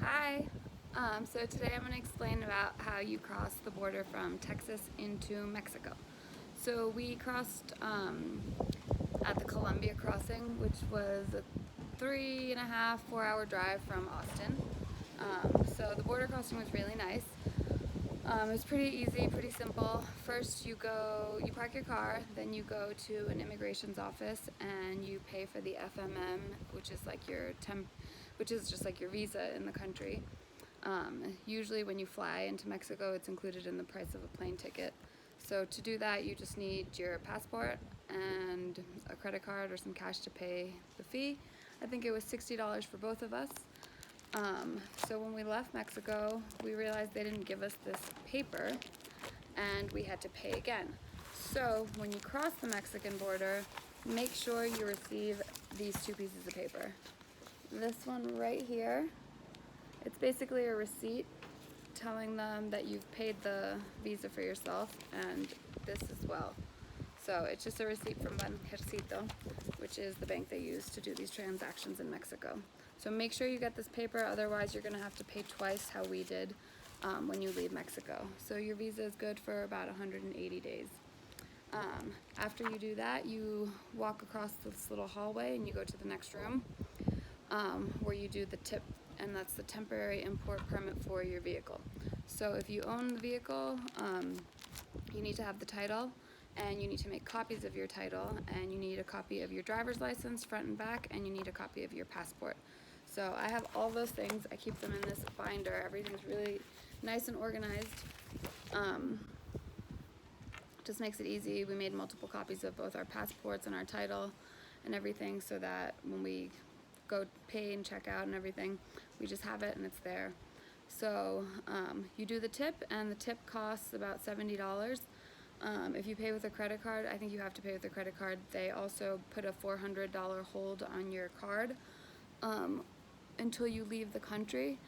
Hi. So today I'm going to explain about how you cross the border from Texas into Mexico. So we crossed at the Colombia crossing, which was a 3.5, 4 hour drive from Austin. So the border crossing was really nice. It was pretty easy, pretty simple. First you park your car, then you go to an immigration's office and you pay for the FMM, which is like which is just like your visa in the country. Usually when you fly into Mexico, it's included in the price of a plane ticket. So to do that, you just need your passport and a credit card or some cash to pay the fee. I think it was $60 for both of us. So when we left Mexico, we realized they didn't give us this paper and we had to pay again. So when you cross the Mexican border, make sure you receive these two pieces of paper. This one right here, it's basically a receipt telling them that you've paid the visa for yourself, and this as well. So it's just a receipt from Banjercito, which is the bank they use to do these transactions in Mexico. So make sure you get this paper, otherwise you're going to have to pay twice how we did when you leave Mexico. So your visa is good for about 180 days. After you do that, you walk across this little hallway and you go to the next room where you do the tip, and that's the temporary import permit for your vehicle. So if you own the vehicle, you need to have the title, and you need to make copies of your title, and you need a copy of your driver's license front and back, and you need a copy of your passport. So I have all those things. I keep them in this binder. Everything's really nice and organized. Just makes it easy. We made multiple copies of both our passports and our title and everything, so that when we go pay and check out and everything, we just have it and it's there. So you do the tip, and the tip costs about $70. If you pay with a credit card, I think you have to pay with a credit card. They also put a $400 hold on your card until you leave the country.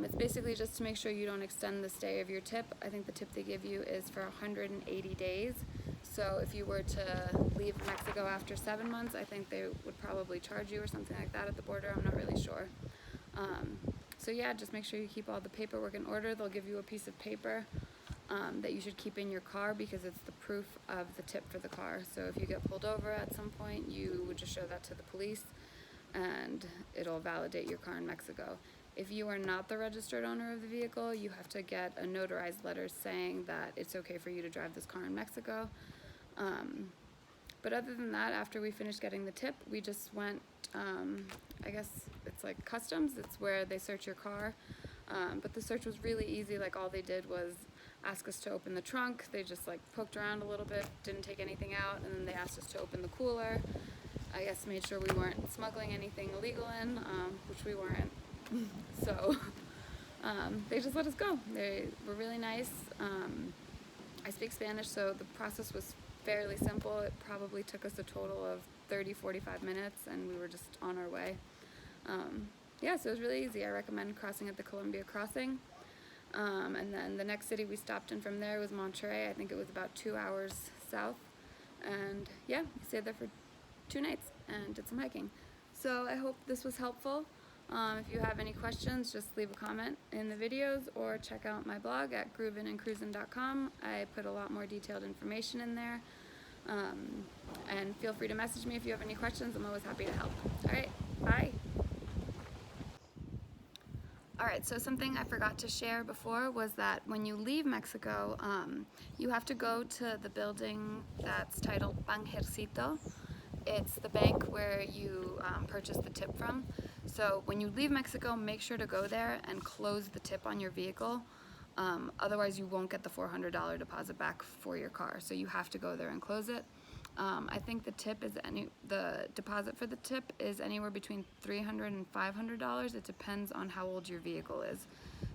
It's basically just to make sure you don't extend the stay of your tip. I think the tip they give you is for 180 days. So if you were to leave Mexico after 7 months, I think they would probably charge you or something like that at the border. I'm not really sure. So yeah, just make sure you keep all the paperwork in order. They'll give you a piece of paper that you should keep in your car because it's the proof of the tip for the car. So if you get pulled over at some point, you would just show that to the police and it'll validate your car in Mexico. If you are not the registered owner of the vehicle, you have to get a notarized letter saying that it's okay for you to drive this car in Mexico. But other than that, after we finished getting the tip, we just went, I guess it's like customs. It's where they search your car. But the search was really easy. Like all they did was ask us to open the trunk. They just like poked around a little bit, didn't take anything out, and then they asked us to open the cooler. I guess made sure we weren't smuggling anything illegal in, which we weren't. So they just let us go. They were really nice. I speak Spanish, so the process was fairly simple. It probably took us a total of 30-45 minutes, and we were just on our way. Yeah, so it was really easy. I recommend crossing at the Colombia crossing. And then the next city we stopped in from there was Monterrey. I think it was about 2 hours south. And yeah, we stayed there for 2 nights and did some hiking. So I hope this was helpful. If you have any questions, just leave a comment in the videos or check out my blog at groovinandcruisin.com. I put a lot more detailed information in there. And feel free to message me if you have any questions. I'm always happy to help. All right, bye. Alright, so something I forgot to share before was that when you leave Mexico, you have to go to the building that's titled Banjercito. It's the bank where you purchase the tip from. So when you leave Mexico, make sure to go there and close the tip on your vehicle. Otherwise you won't get the $400 deposit back for your car. So you have to go there and close it. I think the deposit for the tip is anywhere between $300 and $500. It depends on how old your vehicle is.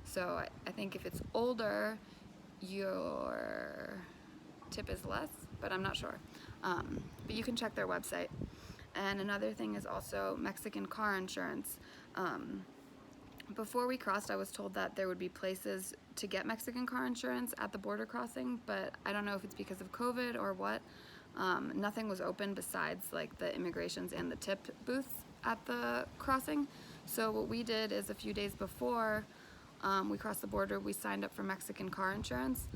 So I think if it's older, your tip is less, but I'm not sure. But you can check their website. And another thing is also Mexican car insurance. Before we crossed, I was told that there would be places to get Mexican car insurance at the border crossing, but I don't know if it's because of COVID or what. Nothing was open besides like the immigrations and the tip booths at the crossing. So what we did is a few days before we crossed the border, we signed up for Mexican car insurance.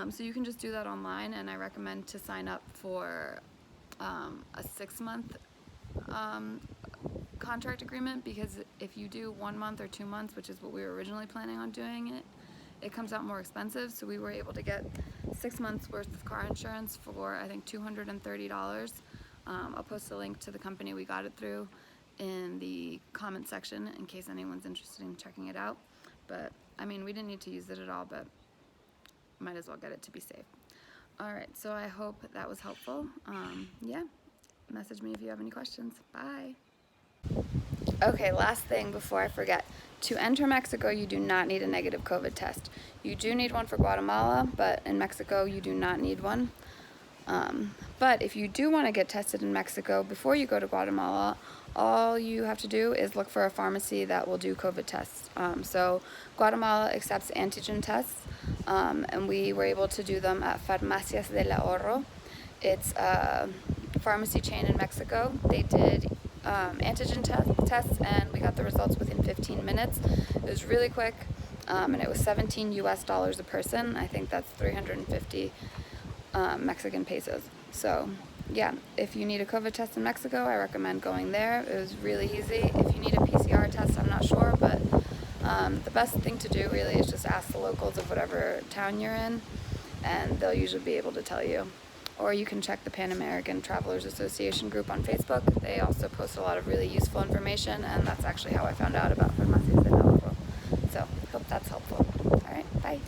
So you can just do that online, and I recommend to sign up for a 6-month contract agreement, because if you do 1 month or 2 months, which is what we were originally planning on doing, it comes out more expensive. So we were able to get 6 months worth of car insurance for, I think, $230. I'll post a link to the company we got it through in the comment section in case anyone's interested in checking it out. But I mean, we didn't need to use it at all, but might as well get it to be safe. Alright, so I hope that was helpful. Yeah, message me if you have any questions. Bye. Okay, last thing before I forget. To enter Mexico, you do not need a negative COVID test. You do need one for Guatemala, but in Mexico, you do not need one. But if you do want to get tested in Mexico before you go to Guatemala, all you have to do is look for a pharmacy that will do COVID tests. So Guatemala accepts antigen tests, and we were able to do them at Farmacias del Ahorro. It's a pharmacy chain in Mexico. They did antigen tests, and we got the results within 15 minutes. It was really quick, and it was $17 US a person. I think that's 350 Mexican pesos. So yeah, if you need a COVID test in Mexico, I recommend going there. It was really easy. If you need a PCR test, I'm not sure, but the best thing to do really is just ask the locals of whatever town you're in, and they'll usually be able to tell you. Or you can check the Pan-American Travelers Association group on Facebook. They also post a lot of really useful information, and that's actually how I found out about Farmacias del Ahorro. So hope that's helpful. All right, bye.